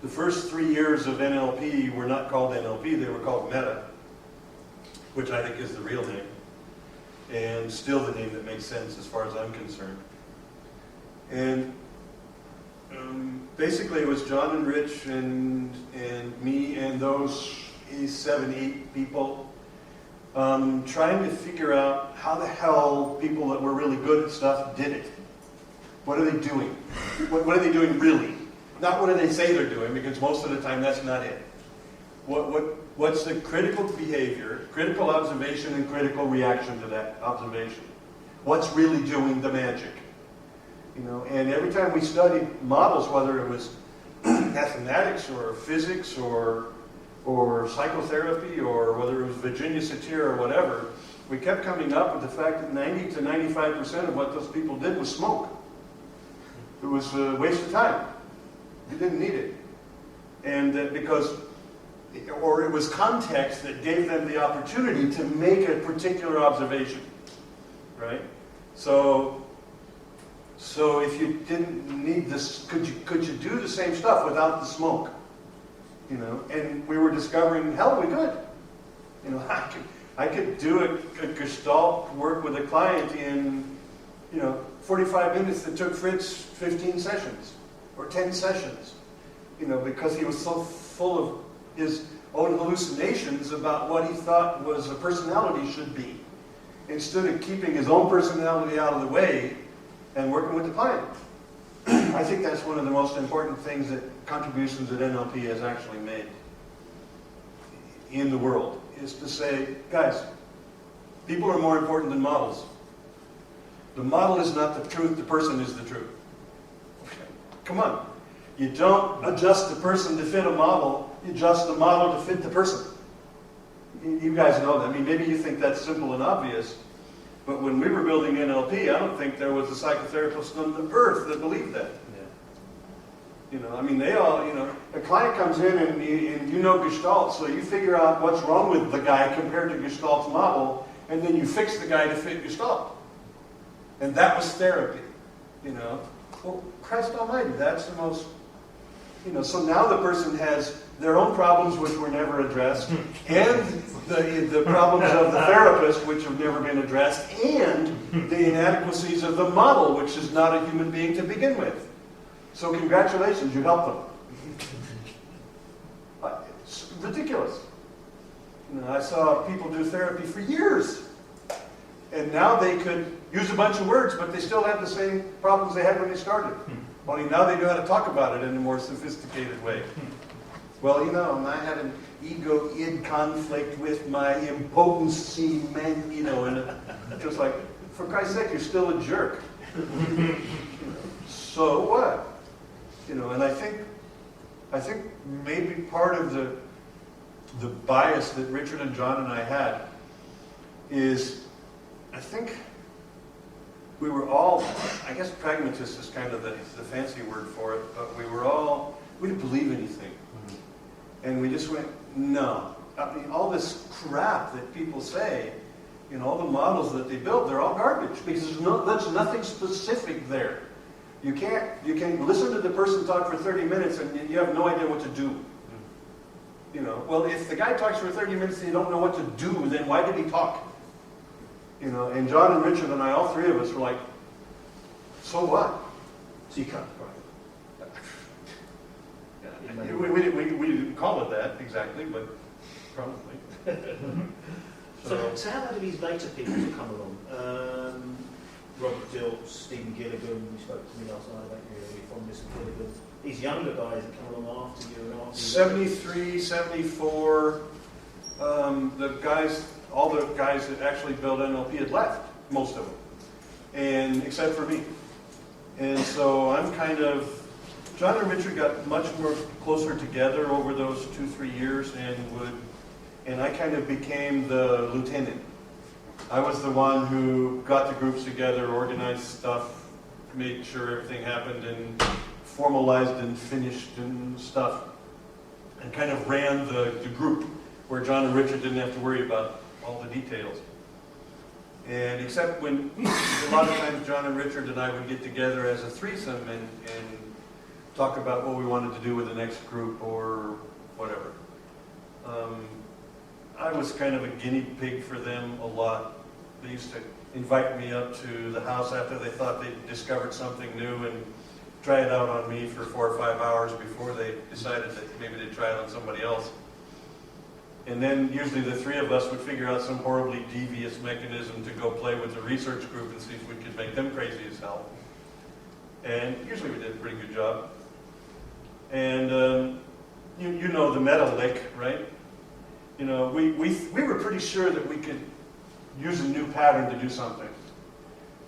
The first 3 years of NLP were not called NLP, they were called Meta, which I think is the real name, and still the name that makes sense as far as I'm concerned. And basically it was John and Rich and me and those 7, 8 people trying to figure out how the hell people that were really good at stuff did it. What are they doing? What are they doing really? Not what do they say they're doing, because most of the time that's not it. What's the critical behavior, critical observation, and critical reaction to that observation? What's really doing the magic? You know, and every time we studied models, whether it was mathematics or physics or psychotherapy or whether it was Virginia Satir or whatever, we kept coming up with the fact that 90 to 95% of what those people did was smoke. It was a waste of time. You didn't need it. And or it was context that gave them the opportunity to make a particular observation, right? So if you didn't need this, could you do the same stuff without the smoke? You know, and we were discovering, hell, we could. You know, I could do a Gestalt work with a client in, 45 minutes that took Fritz 15 sessions or 10 sessions, because he was so full of his own hallucinations about what he thought was a personality should be, instead of keeping his own personality out of the way and working with the client. I think that's one of the most important things contributions that NLP has actually made in the world, is to say, guys, people are more important than models. The model is not the truth, the person is the truth. Come on. You don't adjust the person to fit a model, you adjust the model to fit the person. You guys know that. I mean, maybe you think that's simple and obvious, but when we were building NLP, I don't think there was a psychotherapist on the earth that believed that. They all, a client comes in and you know Gestalt, so you figure out what's wrong with the guy compared to Gestalt's model, and then you fix the guy to fit Gestalt. And that was therapy, Well, Christ almighty, that's the most, so now the person has their own problems which were never addressed, and the problems of the therapist which have never been addressed, and the inadequacies of the model, which is not a human being to begin with. So congratulations, you helped them. It's ridiculous. I saw people do therapy for years, and now they could use a bunch of words, but they still have the same problems they had when they started. Only now they know how to talk about it in a more sophisticated way. Well, I had an ego-id conflict with my impotency, and just like, for Christ's sake, you're still a jerk. So what? And I think maybe part of the bias that Richard and John and I had is, I think we were all, I guess pragmatist is kind of the fancy word for it, but we didn't believe anything. And we just went, no. I mean, all this crap that people say, all the models that they build, they're all garbage, because there's nothing specific there. You can listen to the person talk for 30 minutes and you have no idea what to do. Well, if the guy talks for 30 minutes and you don't know what to do, then why did he talk? And John and Richard and I, all three of us were like, so what? So you can't, right? We didn't call it that exactly, but probably. So how do these later people come along? Robert Dilts, Stephen Gilligan, you spoke to me last night about your fondness of Gilligan. These younger guys that come along after you and after you. 73, 74, all the guys that actually built NLP had left, most of them, and except for me. And so I'm kind of, John and Richard got much more closer together over those 2-3 years, and I kind of became the lieutenant. I was the one who got the groups together, organized stuff, made sure everything happened, and formalized and finished and stuff, and kind of ran the group where John and Richard didn't have to worry about all the details. And except when a lot of times John and Richard and I would get together as a threesome and talk about what we wanted to do with the next group or whatever. I was kind of a guinea pig for them a lot. They used to invite me up to the house after they thought they'd discovered something new and try it out on me for 4 or 5 hours before they decided that maybe they'd try it on somebody else. And then usually the three of us would figure out some horribly devious mechanism to go play with the research group and see if we could make them crazy as hell. And usually we did a pretty good job. And you know the meta lick, right? You know, we were pretty sure that we could use a new pattern to do something,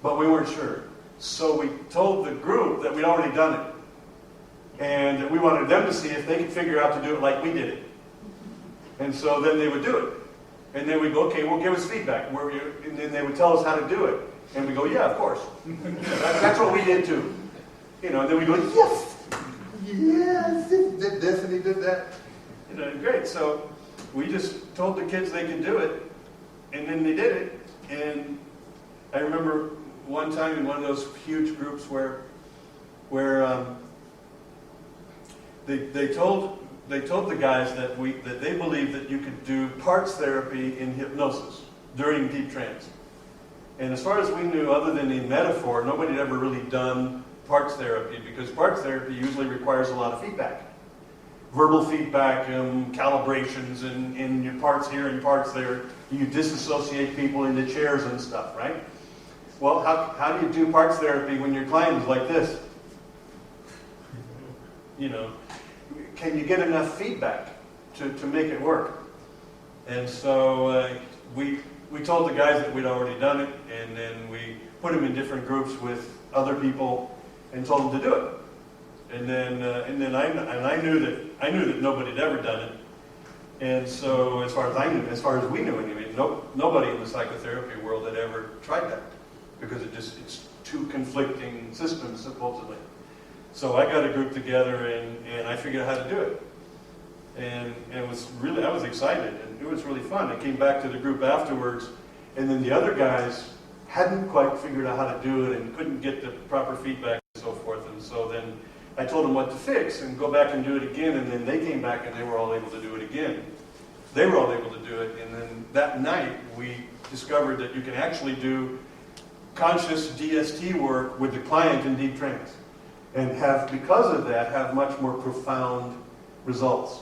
but we weren't sure. So we told the group that we'd already done it, and that we wanted them to see if they could figure out to do it like we did it. And so then they would do it. And then we'd go, okay, well, give us feedback. And then they would tell us how to do it. And we go, yeah, of course. That's what we did too. You know, and then we go, yes, yes, he did this and he did that. You know, great. So we just told the kids they could do it, and then they did it. And I remember one time in one of those huge groups where they told the guys that they believed that you could do parts therapy in hypnosis during deep trance. And as far as we knew, other than a metaphor, nobody had ever really done parts therapy, because parts therapy usually requires a lot of feedback. Verbal feedback, calibrations, and your parts here and parts there. You disassociate people into chairs and stuff, right? Well, how do you do parts therapy when your client is like this? You know, can you get enough feedback to make it work? And so we told the guys that we'd already done it, and then we put them in different groups with other people and told them to do it. And then I knew that nobody had ever done it. And so as far as we knew anyway, nobody in the psychotherapy world had ever tried that, because it's two conflicting systems supposedly. So I got a group together and I figured out how to do it. And I was excited, and it was really fun. I came back to the group afterwards, and then the other guys hadn't quite figured out how to do it and couldn't get the proper feedback and so forth. And so then I told them what to fix and go back and do it again, and then they came back and they were all able to do it again. They were all able to do it, and then that night we discovered that you can actually do conscious DST work with the client in deep trance, and because of that, have much more profound results.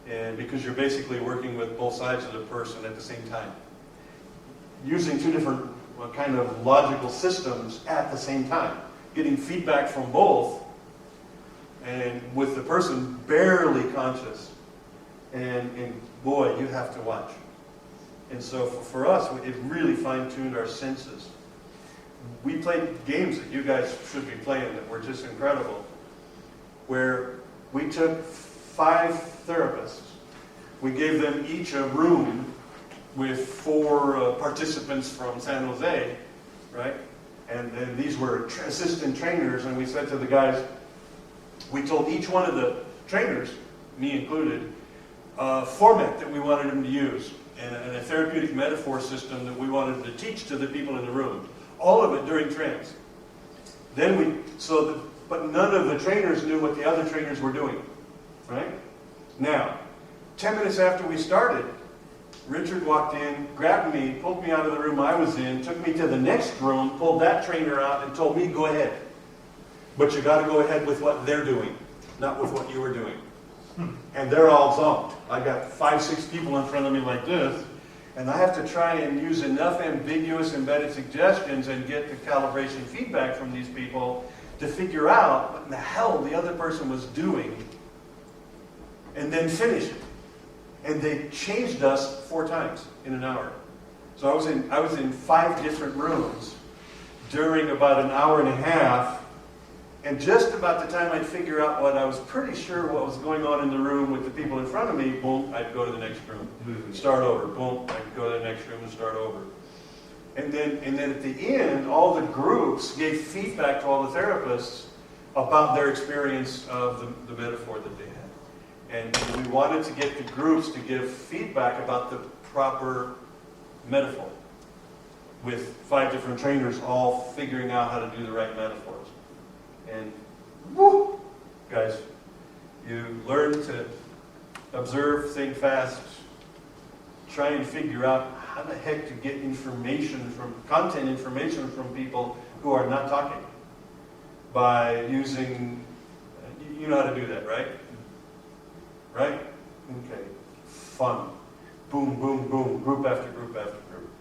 And because you're basically working with both sides of the person at the same time, using two different kind of logical systems at the same time, getting feedback from both, and with the person barely conscious. And boy, you have to watch. And so for us, it really fine-tuned our senses. We played games that you guys should be playing that were just incredible, where we took 5 therapists. We gave them each a room with 4 participants from San Jose, right? And these were assistant trainers, and we said to the guys, we told each one of the trainers, me included, a format that we wanted them to use, and a therapeutic metaphor system that we wanted them to teach to the people in the room. All of it during trance. But none of the trainers knew what the other trainers were doing, right? Now, 10 minutes after we started, Richard walked in, grabbed me, pulled me out of the room I was in, took me to the next room, pulled that trainer out, and told me, go ahead. But you got to go ahead with what they're doing, not with what you were doing. And they're all zonked. I got 5, 6 people in front of me like this, and I have to try and use enough ambiguous embedded suggestions and get the calibration feedback from these people to figure out what in the hell the other person was doing, and then finish it. And they changed us 4 times in an hour. So I was in 5 different rooms during about an hour and a half, and just about the time I'd figure out what I was pretty sure what was going on in the room with the people in front of me, boom, I'd go to the next room, start over, boom, I'd go to the next room and start over. And then at the end, all the groups gave feedback to all the therapists about their experience of the metaphor that they had. And we wanted to get the groups to give feedback about the proper metaphor, with 5 different trainers all figuring out how to do the right metaphors. And woo, guys. You learn to observe, think fast, try and figure out how the heck to get content information from people who are not talking by using, you know how to do that, right? Right? Okay. Fun. Boom, boom, boom, group after group after group.